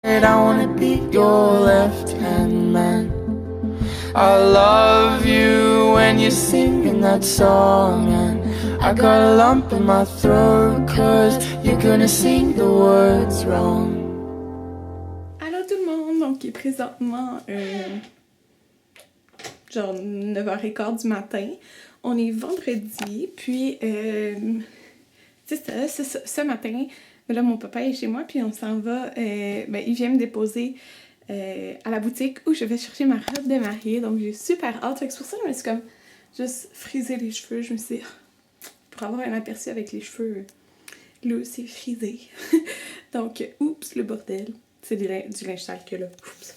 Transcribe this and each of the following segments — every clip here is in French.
I wanna be your left-hand man. I love you when you're singing that song, and I got a lump in my throat, cause you're gonna sing the words wrong. Allô tout le monde, donc il est présentement genre 9h15 du matin. On est vendredi, puis c'est ça, ce matin, là mon papa est chez moi, puis on s'en va, il vient me déposer à la boutique où je vais chercher ma robe de mariée, donc j'ai super hâte. C'est pour ça que je me suis comme juste frisé les cheveux, je me suis dit, pour avoir un aperçu avec les cheveux, là c'est frisé. Donc, oups, le bordel. C'est du linge sale que là. Oups.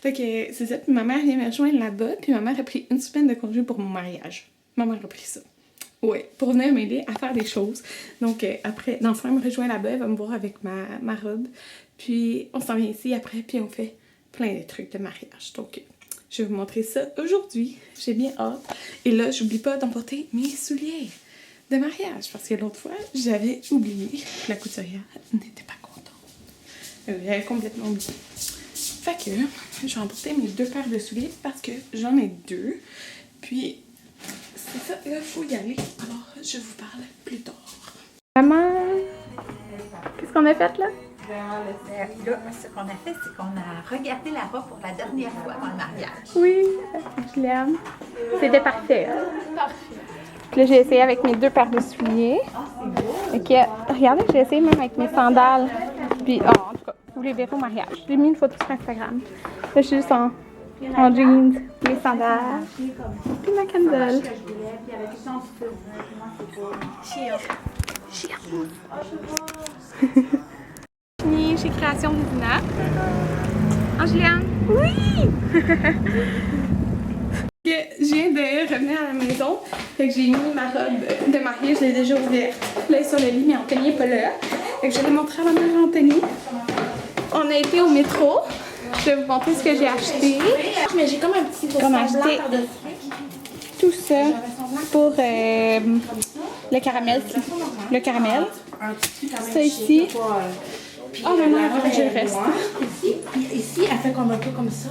Fait que c'est ça. Puis ma mère vient me rejoindre là-bas. Puis ma mère a pris une semaine de congé pour mon mariage. Ma mère a pris ça. Ouais, pour venir m'aider à faire des choses. Donc après, dans le fond, elle me rejoint là-bas. Elle va me voir avec ma robe. Puis on s'en vient ici après. Puis on fait plein de trucs de mariage. Donc je vais vous montrer ça aujourd'hui. J'ai bien hâte. Et là, j'oublie pas d'emporter mes souliers de mariage, parce que l'autre fois, j'avais oublié. La couturière n'était pas contente. J'avais complètement oublié. Fait que, je vais emporter mes 2 paires de souliers parce que j'en ai 2. Puis, c'est ça, là, il faut y aller. Alors, je vous parle plus tard. Maman, qu'est-ce qu'on a fait là? Là, ce qu'on a fait, c'est qu'on a regardé la robe pour la dernière fois avant le mariage. Oui, je l'aime. C'était parfait. Parfait. Puis là, j'ai essayé avec mes 2 paires de souliers. Ok, regardez, j'ai essayé même avec mes sandales. Puis, en tout cas, vous les verrez au mariage. J'ai mis une photo sur Instagram. Là, je suis juste en jeans, mes sandales, puis ma candole. Fini chez Création Vivina. Angeliane? Oui! Je viens de revenir à la maison, fait que j'ai mis ma robe de mariée, je l'ai déjà ouverte. Là, elle est sur le lit, mais Anthony n'est pas là. Fait que je vais montrer à ma mère Anthony. On a été au métro. Je vais vous montrer ce que j'ai acheté. Mais j'ai comme un petit On a acheté tout ça pour le caramel. Le caramel. Ça ici. Oh, maman, je le reste. Ici, elle fait comme un peu comme ça.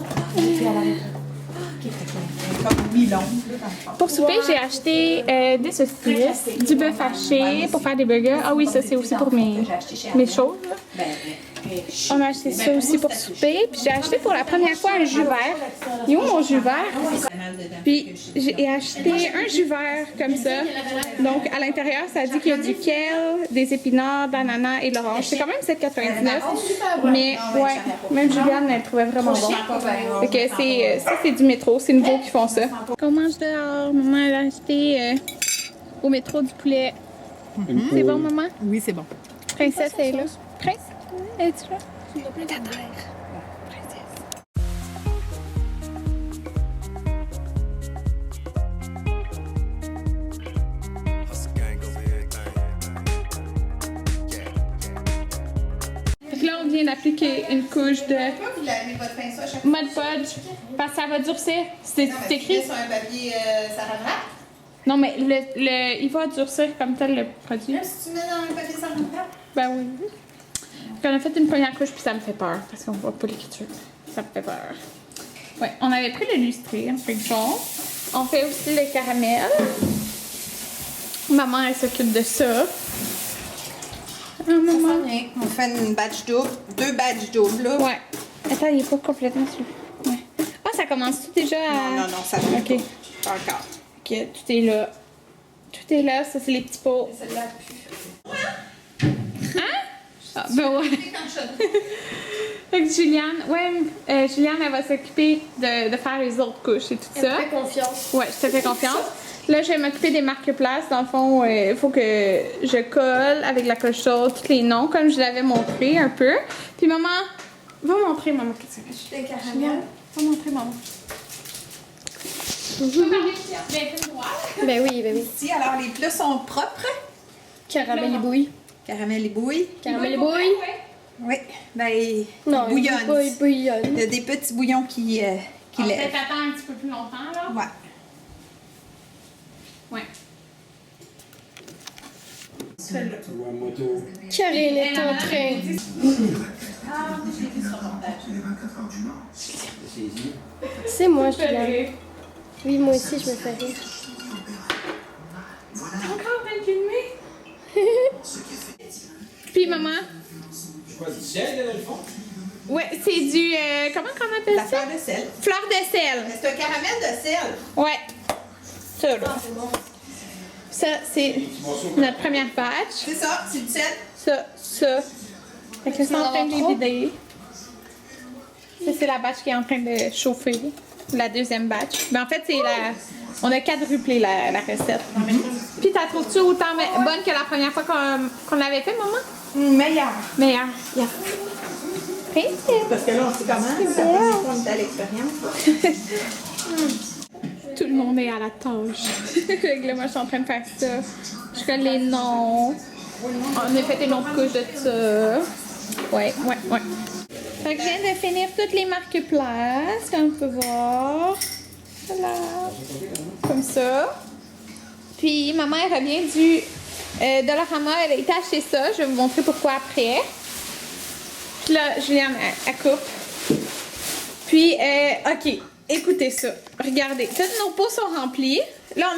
Pour souper, j'ai acheté des saucisses, du bœuf haché pour faire des burgers. Ah oui, ça c'est aussi pour mes choses. On a acheté ça aussi pour souper. Puis j'ai acheté pour la première fois un jus vert. Il est où mon jus vert? Puis j'ai acheté un jus vert comme ça. Donc à l'intérieur, ça dit qu'il y a du kale, des épinards, d'ananas et de l'orange. C'est quand même 7,99. Mais ouais, même Juliane, elle trouvait vraiment bon. Fait que ça, c'est du métro. C'est nouveau qu'ils font ça. On mange dehors. Maman, elle a acheté au métro du poulet. C'est bon, maman? Oui, c'est bon. Princesse est là. Princesse? Es-tu là? Ta terre. Princesse. Fait que là, on vient d'appliquer une couche de Vous lavez votre pinceau à chaque Mod Podge parce que ça va durcir. C'est écrit. sur un papier Sarah Wrap. Non, mais il va durcir comme tel le produit. Même si tu mets dans un papier Sarah Wrap. Ben oui. On a fait une première couche puis ça me fait peur parce qu'on voit pas l'écriture. Ça me fait peur. Ouais, on avait pris le lustré, un peu de jaune. On fait aussi le caramel. Maman, elle s'occupe de ça. Maman. On fait une batch double, 2 batchs doubles là. Ouais. Attends, il est pas complètement sûr. Ouais. Ah, ça commence tout déjà à... Non, ça fait Ok. pas encore. Ok, tout est là. Tout est là, ça c'est les petits pots. Hein? Ah, ben ouais. Fait que Juliane, Juliane, elle va s'occuper de faire les autres couches et tout ça. Elle me fait confiance. Ouais, je te fais confiance. Là, je vais m'occuper des marque-places. Dans le fond, il faut que je colle avec la colle chaude tous les noms, comme je l'avais montré un peu. Puis maman, va montrer, maman, qu'est-ce que tu fais. Juliane, va montrer, maman. Ben oui, ben oui. Si, alors les plats sont propres. Caramel et bouillie. Caramel et bouille. Caramel et bouillie. Oui, ben ils Non, bouillonnent. il bouillonne. Il y a des petits bouillons qui lèvent. Peut-être attendre un petit peu plus longtemps, là. Ouais. Ouais. Karine est en train C'est moi, Julien. Oui, moi aussi, je me fais rire. T'es encore en train de filmer? Puis maman? C'est quoi, du sel, là, dans le fond? Ouais, c'est du... comment qu'on appelle La ça? fleur de sel. Fleur de sel. C'est un caramel de sel. Ouais. Ça, là. Ça, c'est notre première batch. C'est ça, c'est du sel. Ça. Fait que c'est en train de les vider. Ça, c'est la batch qui est en train de chauffer. La deuxième batch. Mais en fait, c'est la... On a quadruplé la recette. Puis t'as trouvé-tu autant bonne que la première fois qu'on l'avait fait, maman? Meilleur. Meilleure. Yeah. Thank you. Parce que là, on sait comment. C'est la première fois qu'on est à l'expérience. Tout le monde est à la tâche. Fait que là, moi, je suis en train de faire ça. Je colle les noms. On a fait une autre couche de ça. Ouais. Fait que je viens de finir toutes les marque-places, comme on peut voir. Voilà. Comme ça. Puis, maman, elle revient du Dollarama. Elle a été acheter ça. Je vais vous montrer pourquoi après. Puis là, Juliane, elle coupe. Puis, OK. Écoutez ça. Regardez. Toutes nos pots sont remplis. Là,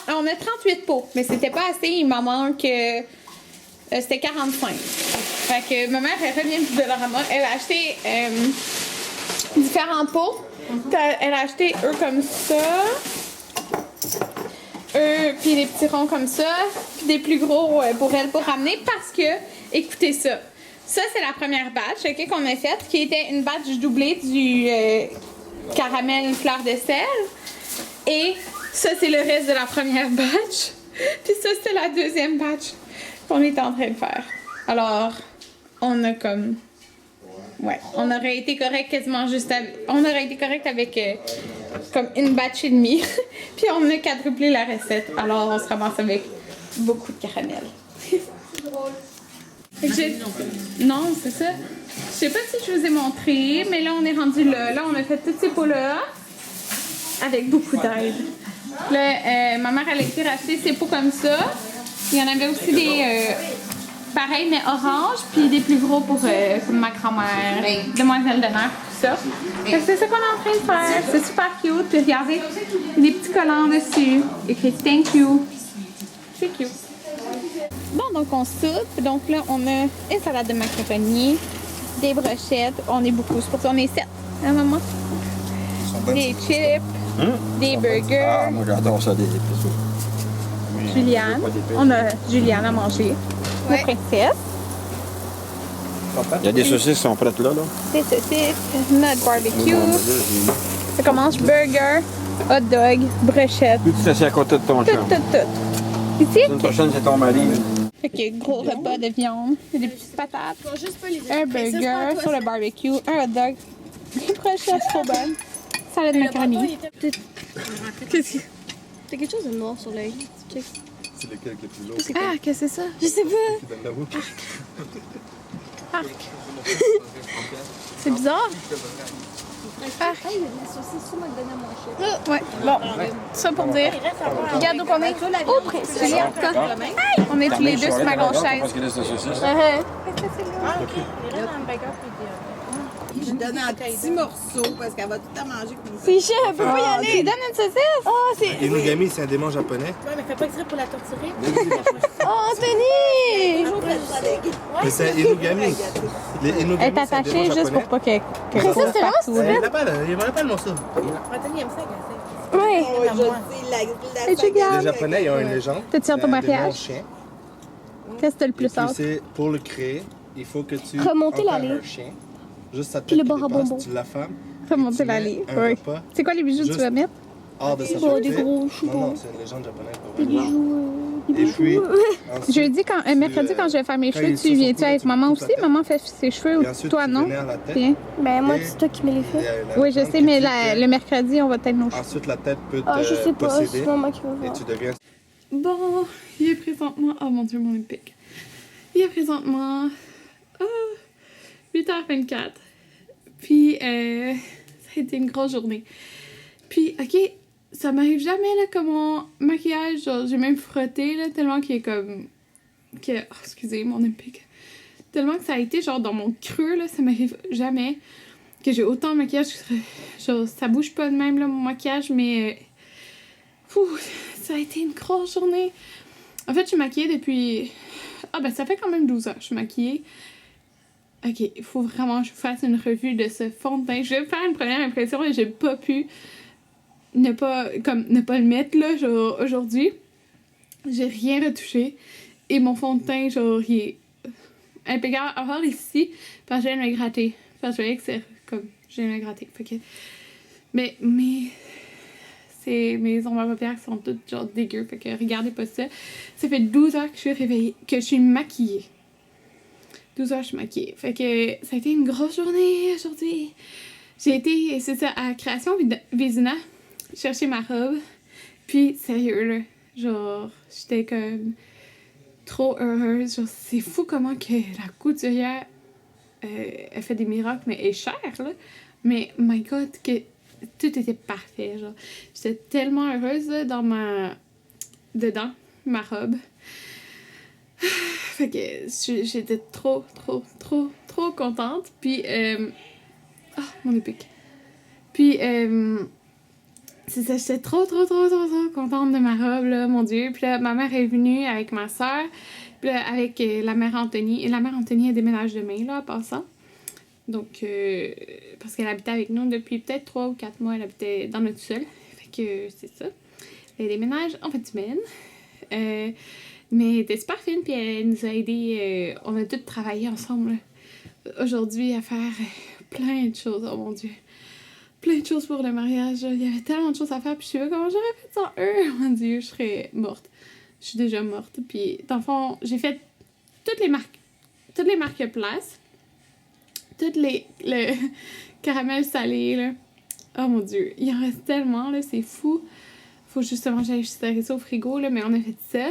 on a 38 pots. Mais c'était pas assez. Il m'en manque... c'était 45. Fait que ma mère, elle revient du Dollarama. Elle a acheté différents pots. Elle a acheté eux comme ça. Puis des petits ronds comme ça. Puis des plus gros pour elle pour ramener. Parce que, écoutez ça. Ça, c'est la première batch qu'on a faite. Qui était une batch doublée du caramel fleur de sel. Et ça, c'est le reste de la première batch. Puis ça, c'était la deuxième batch qu'on est en train de faire. Alors, on a comme... Ouais, on aurait été correct quasiment juste avec... On aurait été correct avec comme une batch et demie. Puis on a quadruplé la recette. Alors, on se ramasse avec beaucoup de caramel. Non, c'est ça. Je sais pas si je vous ai montré, mais là, on est rendu là. Là, on a fait tous ces pots-là avec beaucoup d'aide. Là, ma mère, elle a été racheter ces pots comme ça. Il y en avait aussi des pareils, mais orange, puis des plus gros pour ma grand-mère, demoiselle d'honneur, tout ça. Fait que c'est ça qu'on est en train de faire. C'est super cute. Puis regardez, il y a des petits collants dessus. Écrit thank you. C'est cute. Bon, donc on soupe. Donc là, on a une salade de macaroni, des brochettes. On est beaucoup. C'est pour ça qu'on est 7. Hein, maman? Des chips, des burgers. Ah, moi j'adore ça, des épices. Juliane. On a Juliane à manger. La princesse. Il y a des saucisses qui sont prêtes là. Des saucisses, notre barbecue. Ça commence burger, hot dog, brochette. Puis tu t'assieds à côté de ton chum. Tout. Ici? Une prochaine, c'est ton mari. Ok, gros repas de viande. Il y a des petites patates. Un burger sur le barbecue. Un hot dog. Des brochettes trop bonnes. Salade de macaroni. Qu'est-ce que T'as quelque chose de noir sur l'œil. Check. C'est lequel qui est plus lourd? Ah, qu'est-ce que c'est ça? Je sais pas. Qui donne la bouche? Arc. C'est bizarre. Arc. Ah, il y a de la saucisse sur McDonald's moins cher. Ouais, bon, ça pour dire. Regarde où on est. Oh, Juliane, hey, on est tous les deux sur ma grosse chaise. Parce qu'il reste de saucisses. Je donne un petit morceau parce qu'elle va tout à manger comme ça. C'est cher, elle peut pas y aller. Tu donnes une saucisse? Oh, c'est... Inugami, c'est un démon japonais. Ouais, mais fais pas exprès pour la torturer. Oh, Anthony! Mais c'est un Inugami. Les Inugami, Elle est c'est un attachée démon juste pour japonais. pas qu'elle Mais ça, c'est vraiment stupide. Là-bas, là, il va pas le morceau. Anthony aime ça, agacer. Ouais. Oh, je sais, Et Juliane? Les Japonais, ils ont une légende. T'as-tu hâte au C'est un mariage? démon chien. Qu'est-ce que t'as le Et plus puis, hâte? c'est pour le créer, il faut que tu Remonter la enterres ligne. un chien. Juste sa tête Puis le qui bar à dépasse, bonbons. tu l'affames. Remonter tu la mets ligne. un Oui. repas C'est quoi les bijoux que tu juste vas mettre? hors de sa Des portée. gros, je sais Non, non, pas. c'est une légende japonaise. Des bijoux, Et puis, ensuite, Jeudi, mercredi, quand je vais faire mes quand cheveux, ils se tu sont viens-tu coupés, avec tu maman coupes la aussi? tête. Maman fait ses cheveux et ou ensuite, toi, tu non? vénères la tête. Viens. Ben, moi, Et- c'est toi qui me les Et, fait. Oui, je légende sais, qui mais dit que le mercredi, on va peut-être nos cheveux. Ensuite, la tête peut te Ah, je sais pas, posséder c'est maman qui va et voir. tu deviens... Bon, il est présentement... Oh mon Dieu, mon épique. Il est présentement 8h24. Puis, ça a été une grosse journée. Puis, OK, ça m'arrive jamais, là, comme mon maquillage, genre, j'ai même frotté, là, tellement qu'il est comme... Oh, excusez, mon épique. Tellement que ça a été, genre, dans mon creux, là, ça m'arrive jamais. que j'ai autant de maquillage. Genre, ça bouge pas de même, là, mon maquillage, mais... ça a été une grosse journée. En fait, je suis maquillée depuis... Ah, ben, ça fait quand même 12 heures que je suis maquillée. Ok, il faut vraiment que je fasse une revue de ce fond de teint. Je vais faire une première impression et j'ai pas pu ne pas le mettre, là, genre, aujourd'hui. J'ai rien retouché. Et mon fond de teint, genre, il est impeccable. À part ici, parce que je viens de me gratter. Parce que je voyais que c'est comme... Je viens de me gratter. Fait que... Mais... Mes ombres à paupières sont toutes genre dégueu, fait que regardez pas ça. Ça fait 12 heures que je suis réveillée, que je suis maquillée. 12 heures, je suis maquillée. Fait que ça a été une grosse journée aujourd'hui. J'ai été, c'est ça, à Création Vézina, chercher ma robe. Puis, sérieux, là, genre, j'étais comme trop heureuse. Genre, c'est fou comment que la couturière, elle fait des miracles, mais elle est chère, là. Mais, my God, que tout était parfait, genre. J'étais tellement heureuse, là, dedans ma robe. Fait que j'étais trop contente. Puis, mon épique. Puis, c'est ça, j'étais trop contente de ma robe, là, mon Dieu. Puis là, ma mère est venue avec ma soeur, puis là, avec la mère Anthony. Et la mère Anthony, elle déménage demain, là, en passant. Donc, parce qu'elle habitait avec nous depuis peut-être 3 ou 4 mois, elle habitait dans notre sol. Fait que c'est ça. Elle déménage en fin de semaine. Mais elle était super fine, puis elle nous a aidés. On a tous travaillé ensemble là, aujourd'hui à faire plein de choses. Oh mon Dieu. Plein de choses pour le mariage. Il y avait tellement de choses à faire, puis je sais pas comment j'aurais fait sans eux. Mon Dieu, je serais morte. Je suis déjà morte. Puis, dans le fond, j'ai fait toutes les marque-places. Le caramel salé, là. Oh mon Dieu, il en reste tellement, là, c'est fou. Faut justement que j'aille ça au frigo, là, mais on a fait ça.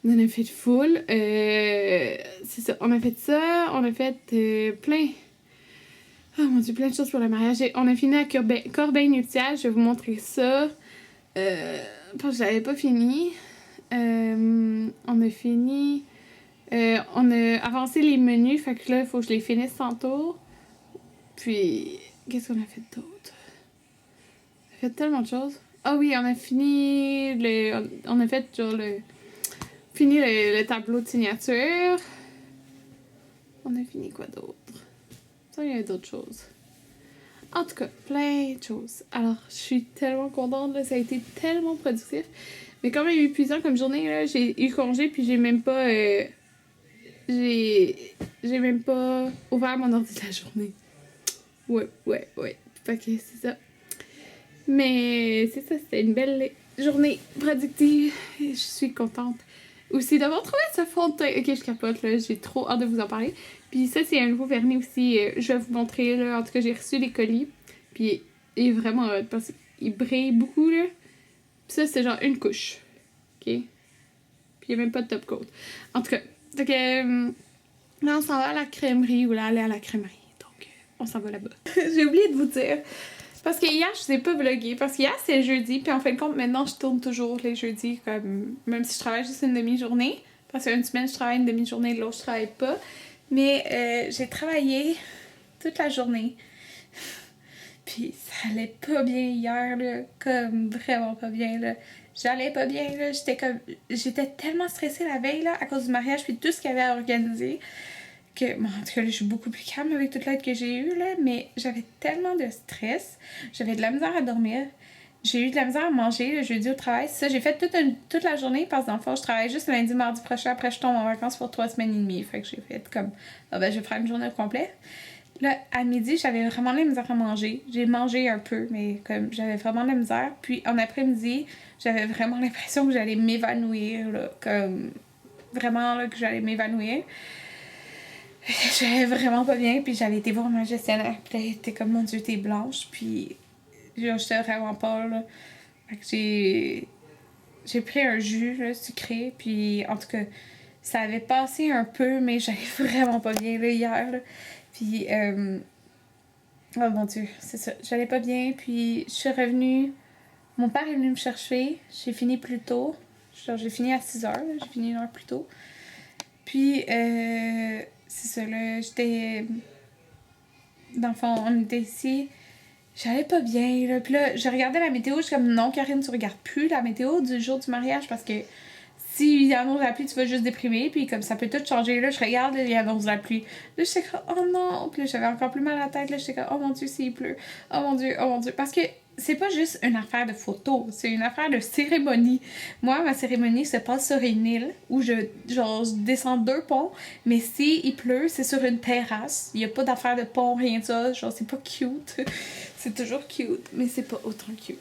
On en a fait full. C'est ça, on a fait ça. On a fait plein... Oh mon Dieu, plein de choses pour le mariage. On a fini à corbeille nuptiale, je vais vous montrer ça. Parce que je l'avais pas fini. On a fini... on a avancé les menus, fait que là, il faut que je les finisse tantôt. Puis, qu'est-ce qu'on a fait d'autre? On a fait tellement de choses. Ah oui, on a fini on a fait genre fini le tableau de signature. On a fini quoi d'autre? Ça, il y a d'autres choses. En tout cas, plein de choses. Alors, je suis tellement contente, là, ça a été tellement productif. Mais quand même épuisant comme journée, là, j'ai eu congé, puis j'ai même pas... J'ai même pas ouvert mon ordi de la journée. Ouais. Fait que c'est ça. Mais c'est ça, c'était une belle journée productive. Je suis contente aussi d'avoir trouvé ce fond de teint. Ok, je capote, là. J'ai trop hâte de vous en parler. Puis ça, c'est un nouveau vernis aussi. Je vais vous montrer, là. En tout cas, j'ai reçu les colis. Puis il est vraiment hot parce qu'il brille beaucoup, là. Puis ça, c'est genre une couche. Ok? Puis il n'y a même pas de top coat. En tout cas, donc là, on s'en va à la crèmerie ou là, aller à la crèmerie. Donc, on s'en va là-bas. J'ai oublié de vous dire. Parce que hier, je vous ai pas vlogué. Parce qu'hier, c'est jeudi. Puis en fin de compte, maintenant, je tourne toujours les jeudis. Comme, même si je travaille juste une demi-journée. Parce qu'une semaine, je travaille une demi-journée. L'autre, je travaille pas. Mais j'ai travaillé toute la journée. Puis ça allait pas bien hier, là. Comme vraiment pas bien, là. J'allais pas bien, là. J'étais tellement stressée la veille, là, à cause du mariage, puis tout ce qu'il y avait à organiser, que, bon, en tout cas, là, je suis beaucoup plus calme avec toute l'aide que j'ai eue, là, mais j'avais tellement de stress. J'avais de la misère à dormir. J'ai eu de la misère à manger le jeudi au travail. Ça, j'ai fait toute la journée, parce que dans le fond, je travaille juste lundi, mardi prochain. Après, je tombe en vacances pour 3 semaines et demie. Fait que j'ai fait comme, je vais faire une journée au complet. Là, à midi, j'avais vraiment de la misère à manger. J'ai mangé un peu, mais comme j'avais vraiment de la misère. Puis en après-midi, j'avais vraiment l'impression que j'allais m'évanouir, là. Comme vraiment, là, que j'allais m'évanouir. J'allais vraiment pas bien, puis j'avais été voir ma gestionnaire. Puis là, elle était comme, mon Dieu, t'es blanche. Puis là, j'étais vraiment pas, là. Fait que j'ai pris un jus, là, sucré. Puis en tout cas, ça avait passé un peu, mais j'allais vraiment pas bien, là, hier, là. Puis, oh mon Dieu, c'est ça. J'allais pas bien, puis je suis revenue. Mon père est venu me chercher. J'ai fini plus tôt. Genre, j'ai fini à 6h, j'ai fini 1 heure plus tôt. Puis, c'est ça, là, j'étais... dans le fond, on était ici, j'allais pas bien, là. Puis là, je regardais la météo, je suis comme, non, Karine, tu regardes plus la météo du jour du mariage parce que si annonce la pluie, tu vas juste déprimer, puis comme ça peut tout changer. Là, je regarde, il annonce la pluie. Là, j'étais comme, oh non! Puis là, j'avais encore plus mal à la tête. Là, j'étais comme, oh mon Dieu, s'il pleut. Oh mon Dieu, oh mon Dieu. Parce que c'est pas juste une affaire de photo, c'est une affaire de cérémonie. Moi, ma cérémonie se passe sur une île où je descends 2 ponts, mais si il pleut, c'est sur une terrasse. Il y a pas d'affaire de pont, rien de ça. Genre, c'est pas cute. C'est toujours cute, mais c'est pas autant cute.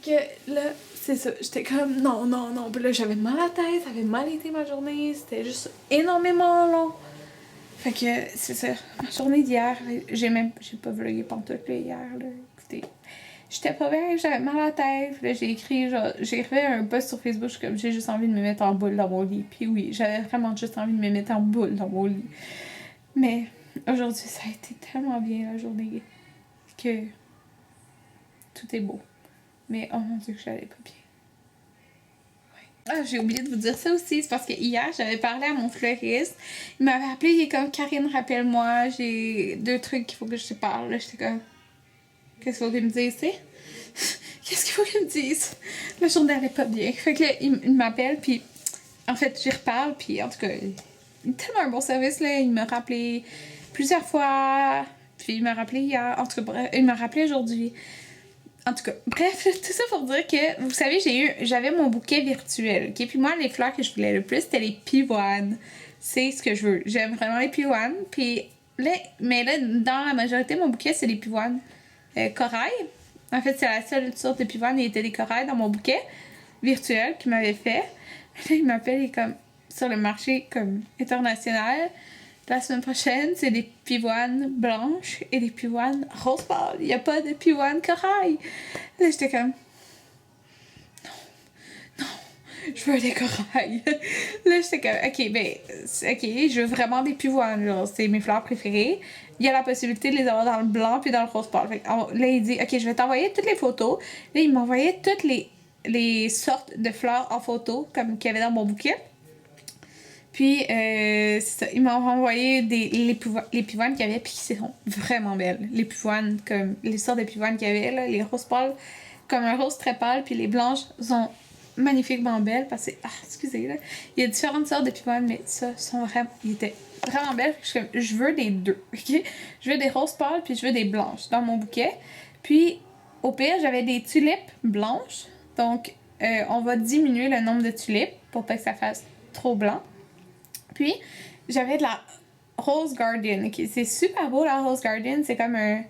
Que là, c'est ça, j'étais comme non. Puis là, j'avais mal à la tête, ça avait mal été ma journée, c'était juste énormément long. Fait que c'est ça, ma journée d'hier, j'ai pas vlogué pantoute là, hier, là. Écoutez, j'étais pas bien, j'avais mal à la tête. Puis là, j'ai écrit un post sur Facebook, je suis comme j'ai juste envie de me mettre en boule dans mon lit. Puis oui, j'avais vraiment juste envie de me mettre en boule dans mon lit. Mais aujourd'hui, ça a été tellement bien la journée que tout est beau. Mais oh mon Dieu, que j'allais pas bien. Ouais. Ah, j'ai oublié de vous dire ça aussi. C'est parce que hier, j'avais parlé à mon fleuriste. Il m'avait appelé, il est comme Karine, rappelle-moi, j'ai 2 trucs qu'il faut que je te parle. Là, j'étais comme, qu'est-ce qu'il faut qu'il me dise, tu sais? Qu'est-ce qu'il faut qu'il me dise? La journée allait pas bien. Fait que là, il m'appelle, puis en fait, j'y reparle, puis en tout cas, il a tellement un bon service, là. Il m'a rappelé plusieurs fois, puis il m'a rappelé hier. En tout cas, bref, il m'a rappelé aujourd'hui. En tout cas, bref, tout ça pour dire que, vous savez, j'avais mon bouquet virtuel, ok? Puis moi, les fleurs que je voulais le plus, c'était les pivoines. C'est ce que je veux. J'aime vraiment les pivoines. Puis là, mais là, dans la majorité de mon bouquet, c'est les pivoines corail. En fait, c'est la seule sorte de pivoine. Il était des corails dans mon bouquet virtuel qu'il m'avait fait. Là, il m'appelle, il est comme sur le marché comme international. La semaine prochaine, c'est des pivoines blanches et des pivoines rose pâle. Il n'y a pas de pivoines corail. Là, j'étais comme... Non, je veux des corails. Là, j'étais comme... OK, je veux vraiment des pivoines. Genre, c'est mes fleurs préférées. Il y a la possibilité de les avoir dans le blanc puis dans le rose pâle. Fait que, là, il dit, OK, je vais t'envoyer toutes les photos. Là, il m'envoyait toutes les sortes de fleurs en photo comme qu'il y avait dans mon bouquet. Puis, c'est ça, il m'a envoyé les pivoines qu'il y avait, puis qui sont vraiment belles. Les pivoines, comme les sortes de pivoines qu'il y avait, là, les roses pâles, comme un rose très pâle, puis les blanches sont magnifiquement belles, parce que, excusez, là, il y a différentes sortes de pivoines, mais ça, ils étaient vraiment belles. Je veux des 2, ok? Je veux des roses pâles, puis je veux des blanches dans mon bouquet. Puis, au pire, j'avais des tulipes blanches, donc on va diminuer le nombre de tulipes pour pas que ça fasse trop blanc. Puis, j'avais de la Rose Garden. Okay? C'est super beau, la Rose Garden. C'est comme un...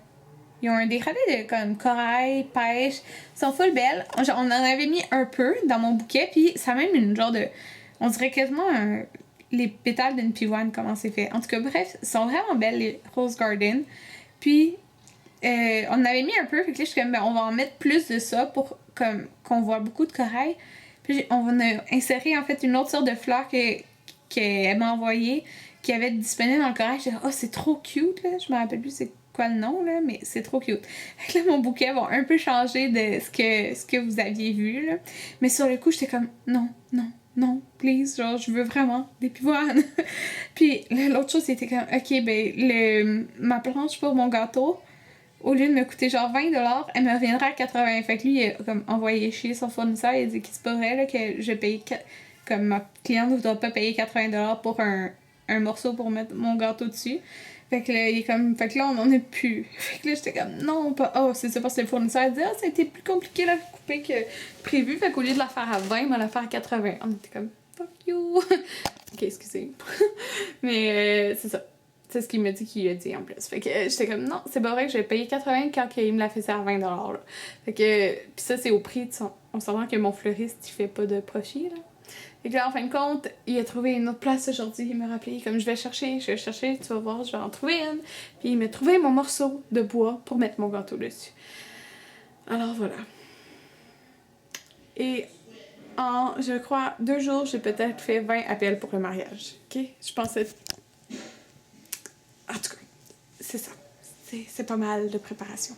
Ils ont un dégradé de comme corail, pêche. Ils sont full belles. On en avait mis un peu dans mon bouquet. Puis, ça a même une genre de... On dirait quasiment les pétales d'une pivoine, comment c'est fait. En tout cas, bref, ils sont vraiment belles, les Rose Garden. Puis, on en avait mis un peu. Fait que là, je suis comme, on va en mettre plus de ça pour comme qu'on voit beaucoup de corail. Puis, on va insérer, en fait, une autre sorte de fleur qu'elle m'a envoyé, qui avait disponible dans le corail. J'ai dit, oh, c'est trop cute, là. Je me rappelle plus c'est quoi le nom, là, mais c'est trop cute. Fait que là, mon bouquet va un peu changer de ce que vous aviez vu, là. Mais sur le coup, j'étais comme, non, please, genre, je veux vraiment des pivoines. Puis l'autre chose, c'était comme, ok, ma planche pour mon gâteau, au lieu de me coûter genre 20$, elle me reviendra à 80$. Fait que lui, il a comme envoyé chier son fournisseur, il a dit qu'il se pourrait, là, que je paye... Comme ma cliente ne voudra pas payer 80$ pour un morceau pour mettre mon gâteau dessus. Fait que là, il est comme... Fait que là, on en a plus. Fait que là, j'étais comme, non, pas... Oh, c'est ça parce que le fournisseur dit, ça a été plus compliqué à couper que prévu. Fait qu'au lieu de la faire à 20, il m'a la faire à 80. On était comme, fuck you. Ok, excusez. Mais c'est ça. C'est ce qu'il m'a dit qu'il a dit en plus. Fait que j'étais comme, non, c'est pas vrai que j'ai payé 80 quand il me l'a fait à 20$. Là. Fait que... Puis ça, c'est au prix de son... On s'entend que mon fleuriste, il fait pas de profit, là. Et que là, en fin de compte, il a trouvé une autre place aujourd'hui. Il m'a rappelé, comme je vais chercher, tu vas voir, je vais en trouver une. Puis il m'a trouvé mon morceau de bois pour mettre mon gâteau dessus. Alors voilà. Et en, je crois, 2 jours, j'ai peut-être fait 20 appels pour le mariage. Ok? Je pensais... En tout cas, c'est ça. C'est pas mal de préparation.